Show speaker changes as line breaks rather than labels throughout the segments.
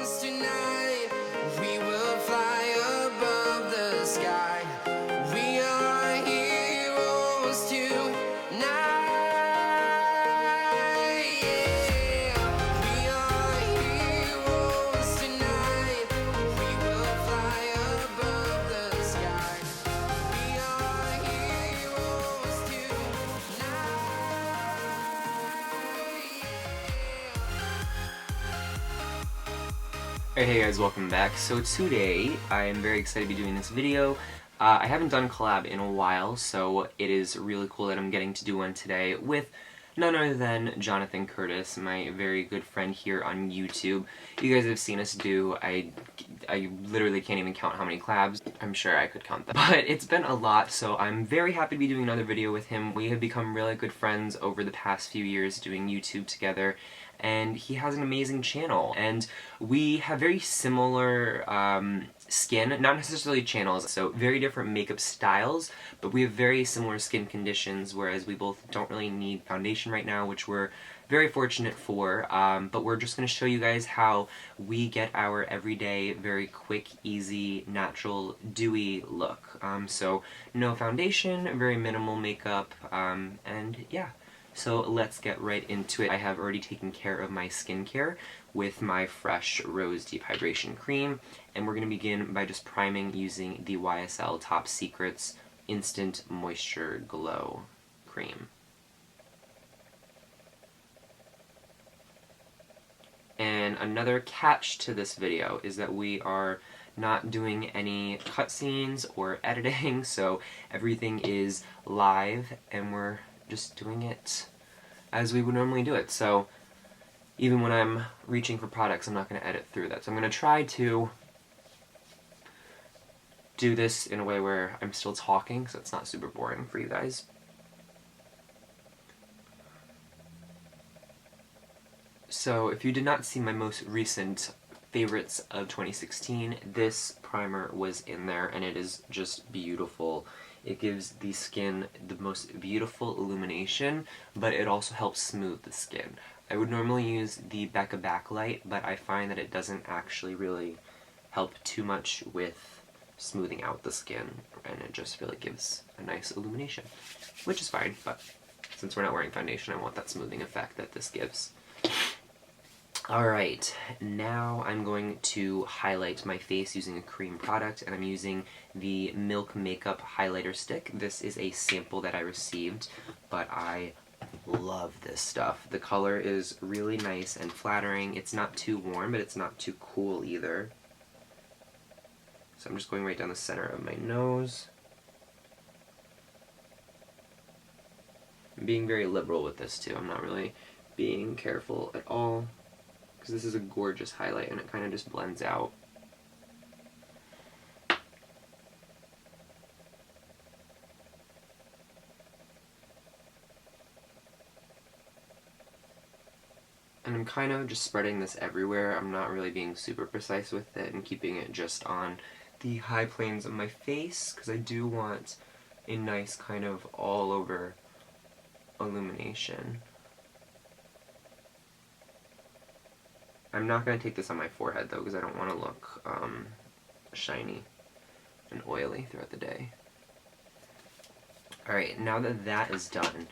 heroes tonight. We will fly above the sky. We are heroes tonight. Yeah, we are heroes tonight. We will fly above the sky. We are heroes tonight.
Alright, hey guys, welcome back. So today, I am very excited to be doing this video. I haven't done collab in a while, so it is really cool that I'm getting to do one today with none other than Jonathan Curtis, my very good friend here on YouTube. You guys have seen us do, I literally can't even count how many collabs. I'm sure I could count them. But it's been a lot, so I'm very happy to be doing another video with him. We have become really good friends over the past few years doing YouTube together, and he has an amazing channel. And we have very similar skin, not necessarily channels, so very different makeup styles, but we have very similar skin conditions, whereas we both don't really need foundation right now, which we're very fortunate for, but we're just going to show you guys how we get our everyday, very quick, easy, natural, dewy look. So no foundation, very minimal makeup, and yeah. So let's get right into it. I have already taken care of my skincare with my Fresh Rose Deep Hydration Cream, and we're going to begin by just priming using the YSL Top Secrets Instant Moisture Glow Cream. And another catch to this video is that we are not doing any cutscenes or editing, so everything is live and we're just doing it as we would normally do it. So even when I'm reaching for products, I'm not going to edit through that. So I'm going to try to do this in a way where I'm still talking, so it's not super boring for you guys. So if you did not see my most recent favorites of 2016, this primer was in there, and it is just beautiful. It gives the skin the most beautiful illumination, but it also helps smooth the skin. I would normally use the Becca Backlight, but I find that it doesn't actually really help too much with smoothing out the skin, and it just really gives a nice illumination, which is fine, but since we're not wearing foundation, I want that smoothing effect that this gives. Alright, now I'm going to highlight my face using a cream product, and I'm using the Milk Makeup Highlighter Stick. This is a sample that I received, but I love this stuff. The color is really nice and flattering. It's not too warm, but it's not too cool either. So I'm just going right down the center of my nose. I'm being very liberal with this too. I'm not really being careful at all, because this is a gorgeous highlight and it kind of just blends out. And I'm kind of just spreading this everywhere. I'm not really being super precise with it and keeping it just on the high planes of my face, because I do want a nice kind of all over illumination. I'm not going to take this on my forehead though, because I don't want to look shiny and oily throughout the day. Alright, now that that is done,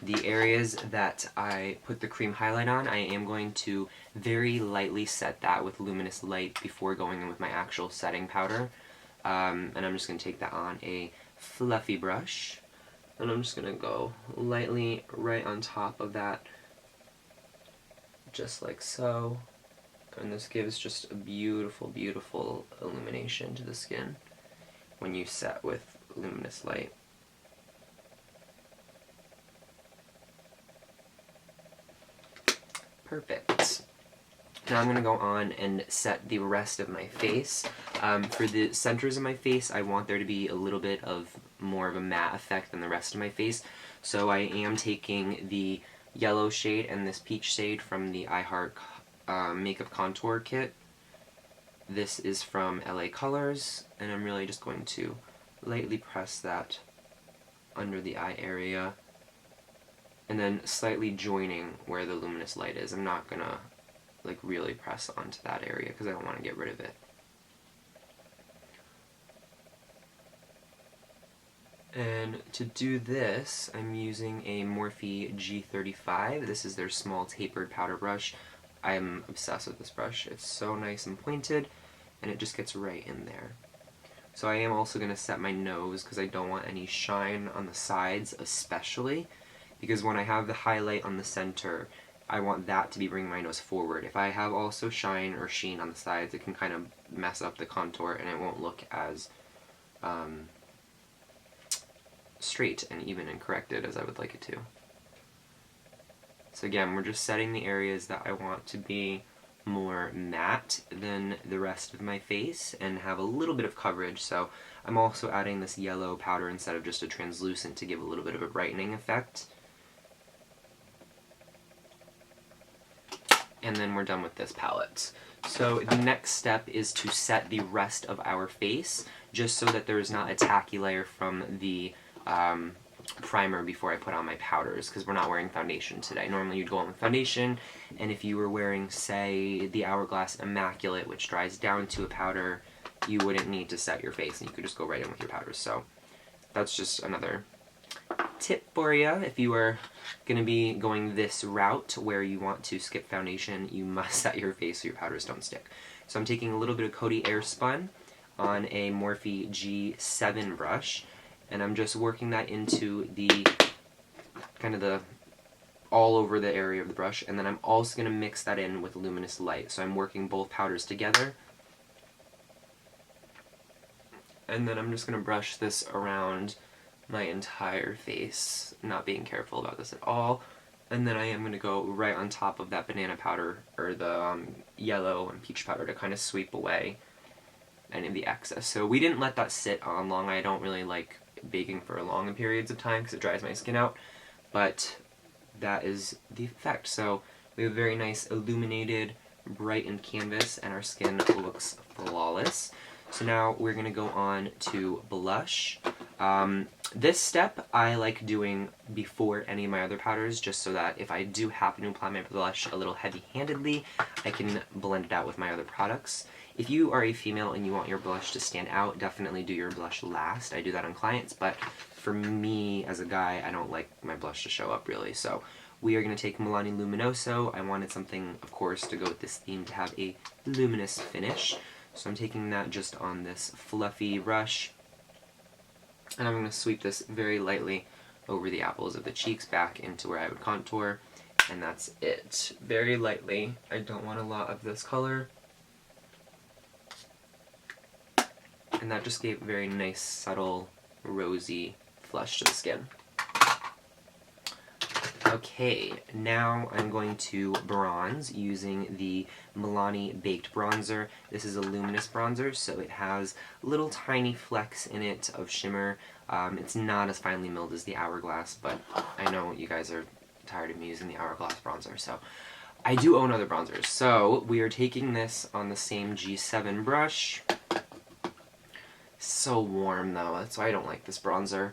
the areas that I put the cream highlight on, I am going to very lightly set that with luminous light before going in with my actual setting powder. And I'm just going to take that on a fluffy brush, and I'm just going to go lightly right on top of that, just like so. And this gives just a beautiful, beautiful illumination to the skin when you set with luminous light. Perfect. Now I'm going to go on and set the rest of my face. For the centers of my face, I want there to be a little bit of more of a matte effect than the rest of my face. So I am taking the yellow shade and this peach shade from the iHeart Makeup Contour Kit. This is from LA Colors, and I'm really just going to lightly press that under the eye area, and then slightly joining where the luminous light is. I'm not gonna like really press onto that area because I don't want to get rid of it. And to do this, I'm using a Morphe G35. This is their small tapered powder brush. I'm obsessed with this brush. It's so nice and pointed, and it just gets right in there. So I am also going to set my nose because I don't want any shine on the sides, especially because when I have the highlight on the center, I want that to be bringing my nose forward. If I have also shine or sheen on the sides, it can kind of mess up the contour and it won't look as straight and even and corrected as I would like it to. So again, we're just setting the areas that I want to be more matte than the rest of my face and have a little bit of coverage. So I'm also adding this yellow powder instead of just a translucent to give a little bit of a brightening effect. And then we're done with this palette. So the next step is to set the rest of our face, just so that there is not a tacky layer from the primer before I put on my powders, because we're not wearing foundation today. Normally you'd go on with foundation, and if you were wearing, say, the Hourglass Immaculate, which dries down to a powder, you wouldn't need to set your face, and you could just go right in with your powders. So that's just another tip for you. If you are going to be going this route where you want to skip foundation, you must set your face so your powders don't stick. So I'm taking a little bit of COTY Airspun on a Morphe G7 brush, and I'm just working that into the kind of the all over the area of the brush, and then I'm also going to mix that in with Luminous Light. So I'm working both powders together, and then I'm just going to brush this around my entire face, not being careful about this at all. And then I am going to go right on top of that banana powder, or the yellow and peach powder, to kind of sweep away any of the excess. So we didn't let that sit on long. I don't really like baking for long periods of time because it dries my skin out, but that is the effect. So we have a very nice illuminated, brightened canvas, and our skin looks flawless. So now we're going to go on to blush. This step I like doing before any of my other powders, just so that if I do happen to apply my blush a little heavy-handedly, I can blend it out with my other products. If you are a female and you want your blush to stand out, definitely do your blush last. I do that on clients, but for me as a guy, I don't like my blush to show up really. So we are going to take MILANI Luminoso. I wanted something, of course, to go with this theme to have a luminous finish. So I'm taking that just on this fluffy brush, and I'm going to sweep this very lightly over the apples of the cheeks back into where I would contour, and that's it. Very lightly. I don't want a lot of this color. And that just gave a very nice, subtle, rosy flush to the skin. Okay, now I'm going to bronze using the MILANI Baked Bronzer. This is a luminous bronzer, so it has little tiny flecks in it of shimmer. It's not as finely milled as the Hourglass, but I know you guys are tired of me using the Hourglass bronzer, so I do own other bronzers. So we are taking this on the same G7 brush. So warm though, that's why I don't like this bronzer.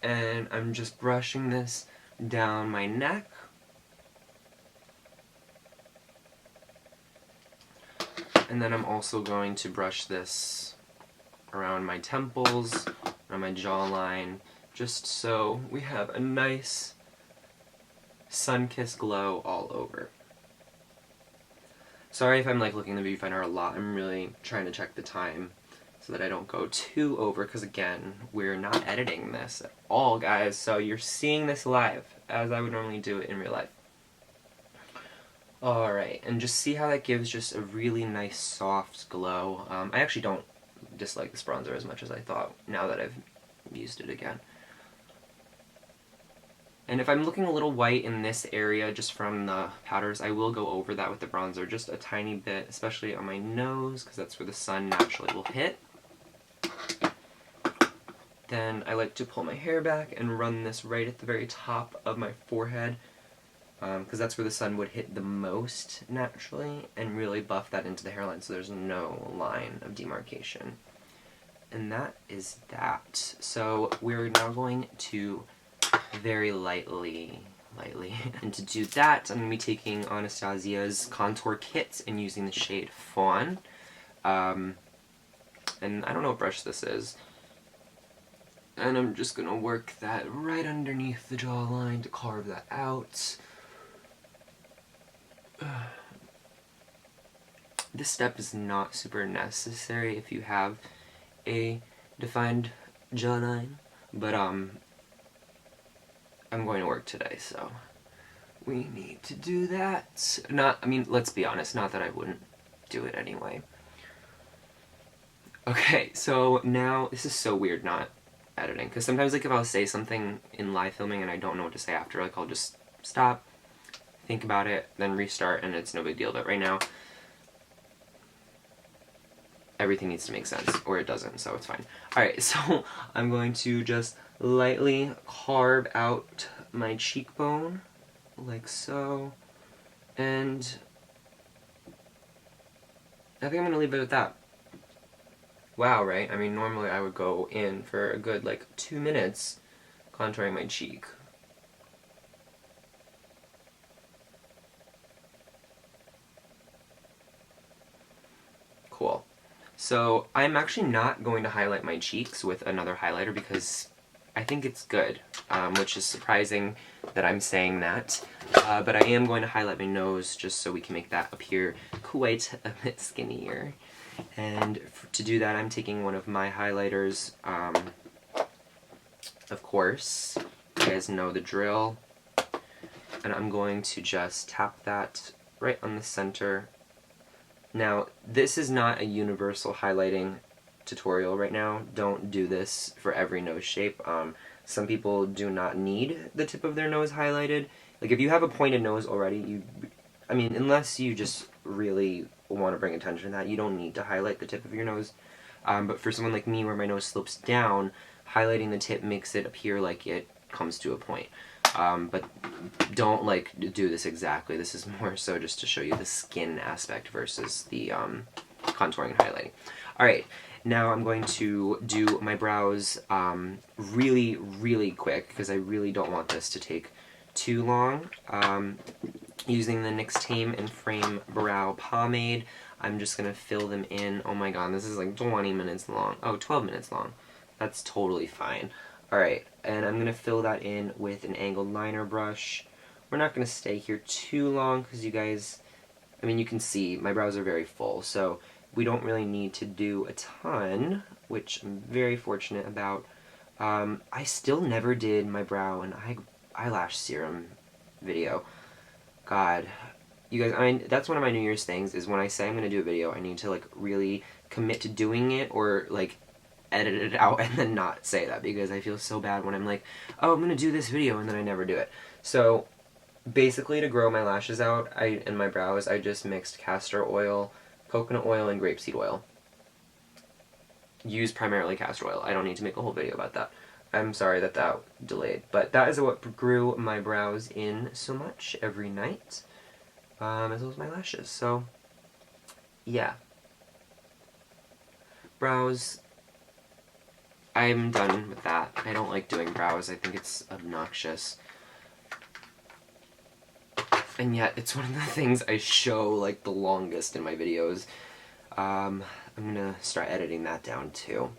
And I'm just brushing this down my neck. And then I'm also going to brush this around my temples, around my jawline, just so we have a nice sun-kissed glow all over. Sorry if I'm like looking at the viewfinder a lot. I'm really trying to check the time so that I don't go too over, because again, we're not editing this at all, guys, so you're seeing this live as I would normally do it in real life. Alright, and just see how that gives just a really nice soft glow. I actually don't dislike this bronzer as much as I thought now that I've used it again. And if I'm looking a little white in this area just from the powders, I will go over that with the bronzer just a tiny bit, especially on my nose, because that's where the sun naturally will hit. Then I like to pull my hair back and run this right at the very top of my forehead, because that's where the sun would hit the most naturally, and really buff that into the hairline so there's no line of demarcation. And that is that. So we're now going to very lightly lightly. And to do that, I'm going to be taking Anastasia's contour kit and using the shade Fawn. And I don't know what brush this is. And I'm just going to work that right underneath the jawline to carve that out. This step is not super necessary if you have a defined jawline, but I'm going to work today, so we need to do that. I mean, let's be honest, not that I wouldn't do it anyway. Okay, so now, this is so weird not editing, because sometimes, like, if I'll say something in live filming and I don't know what to say after, like, I'll just stop, think about it, then restart, and it's no big deal. But right now, everything needs to make sense, or it doesn't, so it's fine. Alright, so I'm going to just lightly carve out my cheekbone, like so, and I think I'm going to leave it at that. Wow, right? I mean, normally I would go in for a good, like, 2 minutes contouring my cheek. Cool. So, I'm actually not going to highlight my cheeks with another highlighter because I think it's good, which is surprising that I'm saying that. But I am going to highlight my nose just so we can make that appear quite a bit skinnier. And to do that, I'm taking one of my highlighters, of course. You guys know the drill. And I'm going to just tap that right on the center. Now, this is not a universal highlighting tutorial right now. Don't do this for every nose shape. Some people do not need the tip of their nose highlighted. Like, if you have a pointed nose already, I mean, unless you just really want to bring attention to that, you don't need to highlight the tip of your nose. But for someone like me where my nose slopes down, highlighting the tip makes it appear like it comes to a point. But don't, like, do this exactly. This is more so just to show you the skin aspect versus the contouring and highlighting. Alright, now I'm going to do my brows really, really quick, because I really don't want this to take too long. Using the NYX TAME and Frame Brow Pomade, I'm just going to fill them in. Oh my god, this is like 20 minutes long. Oh, 12 minutes long. That's totally fine. Alright, and I'm going to fill that in with an angled liner brush. We're not going to stay here too long because you guys, I mean, you can see my brows are very full, so we don't really need to do a ton, which I'm very fortunate about. I still never did my brow and eyelash serum video. God, you guys, I mean, that's one of my New Year's things, is when I say I'm going to do a video, I need to, like, really commit to doing it, or, like, edit it out and then not say that, because I feel so bad when I'm like, oh, I'm going to do this video, and then I never do it. So, basically, to grow my lashes out and my brows, I just mixed castor oil, coconut oil, and grapeseed oil. Use primarily castor oil. I don't need to make a whole video about that. I'm sorry that that delayed, but that is what grew my brows in so much every night, as well as my lashes. So, yeah. Brows, I'm done with that. I don't like doing brows. I think it's obnoxious. And yet, it's one of the things I show, like, the longest in my videos. I'm gonna start editing that down, too.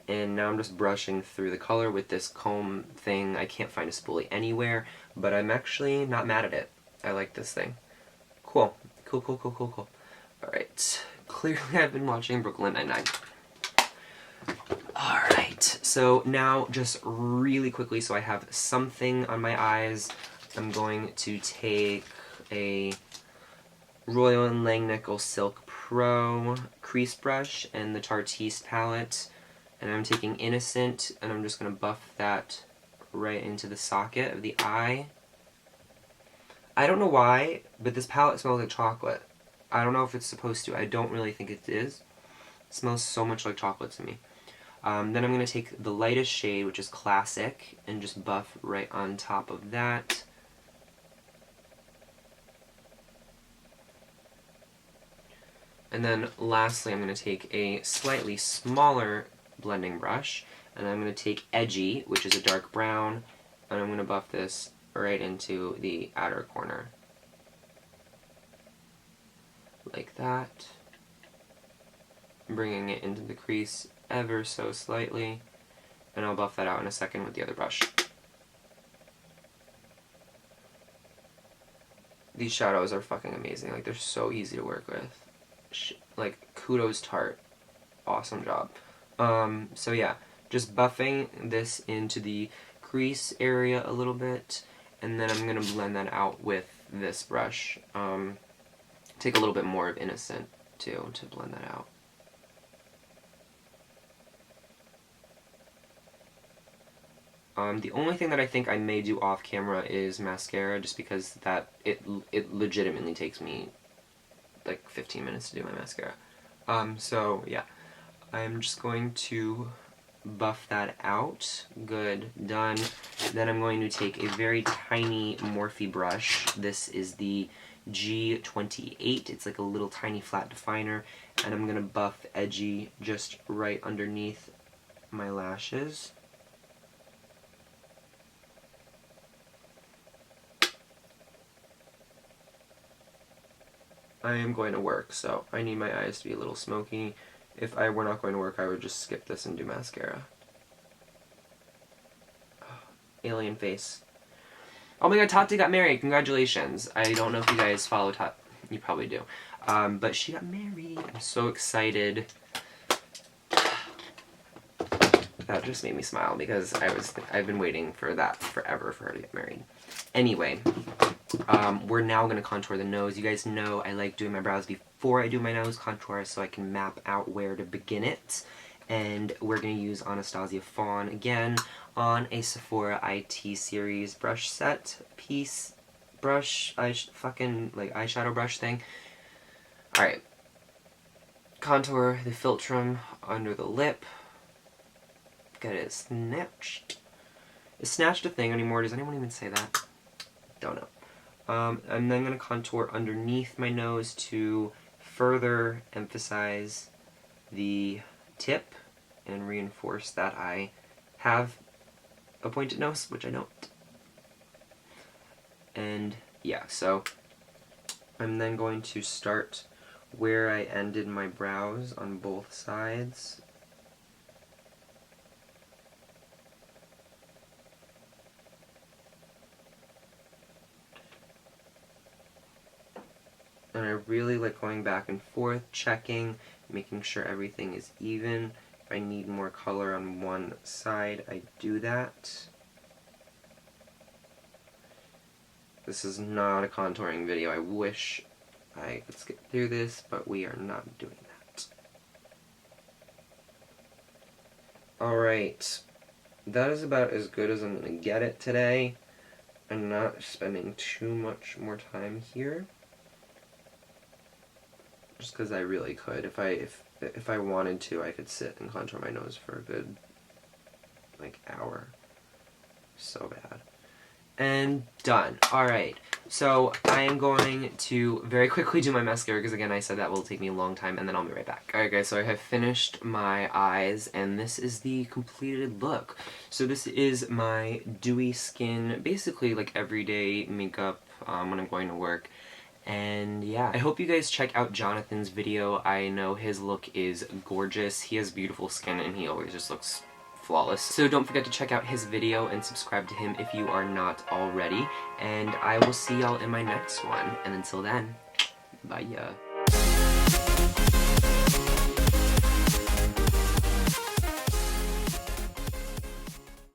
And now I'm just brushing through the color with this comb thing. I can't find a spoolie anywhere, but I'm actually not mad at it. I like this thing. Cool. Cool, cool, cool, cool, cool. Alright. Clearly I've been watching Brooklyn Nine-Nine. Alright, so now just really quickly, so I have something on my eyes, I'm going to take a Royal & Langnickel Silk Pro crease brush and the Tarteist palette. And I'm taking Innocent, and I'm just going to buff that right into the socket of the eye. I don't know why, but this palette smells like chocolate. I don't know if it's supposed to. I don't really think it is. It smells so much like chocolate to me. Then I'm going to take the lightest shade, which is Classic, and just buff right on top of that. And then lastly, I'm going to take a slightly smaller blending brush, and I'm going to take Edgy, which is a dark brown, and I'm going to buff this right into the outer corner. Like that. Bringing it into the crease ever so slightly, and I'll buff that out in a second with the other brush. These shadows are fucking amazing. Like, they're so easy to work with. Like, kudos Tarte. Awesome job. So yeah, just buffing this into the crease area a little bit, and then I'm going to blend that out with this brush. Take a little bit more of Innocent, too, to blend that out. The only thing that I think I may do off camera is mascara, just because that it legitimately takes me like 15 minutes to do my mascara. So yeah, I'm just going to buff that out. Good, done. Then I'm going to take a very tiny Morphe brush. This is the G28. It's like a little tiny flat definer, and I'm gonna buff edgy just right underneath my lashes. I am going to work, so I need my eyes to be a little smoky. If I were not going to work, I would just skip this and do mascara. Alien face. Oh my god, Tate got married. Congratulations. I don't know if you guys follow Tate. You probably do. But she got married. I'm so excited. That just made me smile because I've been waiting for that forever for her to get married. Anyway, we're now going to contour the nose. You guys know I like doing my brows before I do my nose contour so I can map out where to begin it. And we're going to use Anastasia Fawn again on a Sephora IT series brush set piece brush, fucking like eyeshadow brush thing. Alright. Contour the philtrum under the lip. Get it snatched. Is snatched a thing anymore? Does anyone even say that? Don't know. I'm then going to contour underneath my nose to further emphasize the tip and reinforce that I have a pointed nose, which I don't. And yeah, so I'm then going to start where I ended my brows on both sides. And I really like going back and forth, checking, making sure everything is even. If I need more color on one side, I do that. This is not a contouring video. I wish I could skip through this, but we are not doing that. Alright, that is about as good as I'm going to get it today. I'm not spending too much more time here. Just because I really could. If I wanted to, I could sit and contour my nose for a good, like, hour. So bad. And done. Alright, so I am going to very quickly do my mascara, because again, I said that will take me a long time, and then I'll be right back. Alright guys, so I have finished my eyes, and this is the completed look. So this is my dewy skin, basically like everyday makeup when I'm going to work. And yeah, I hope you guys check out Jonathan's video. I know his look is gorgeous. He has beautiful skin and he always just looks flawless. So don't forget to check out his video and subscribe to him if you are not already. And I will see y'all in my next one. And until then, bye ya.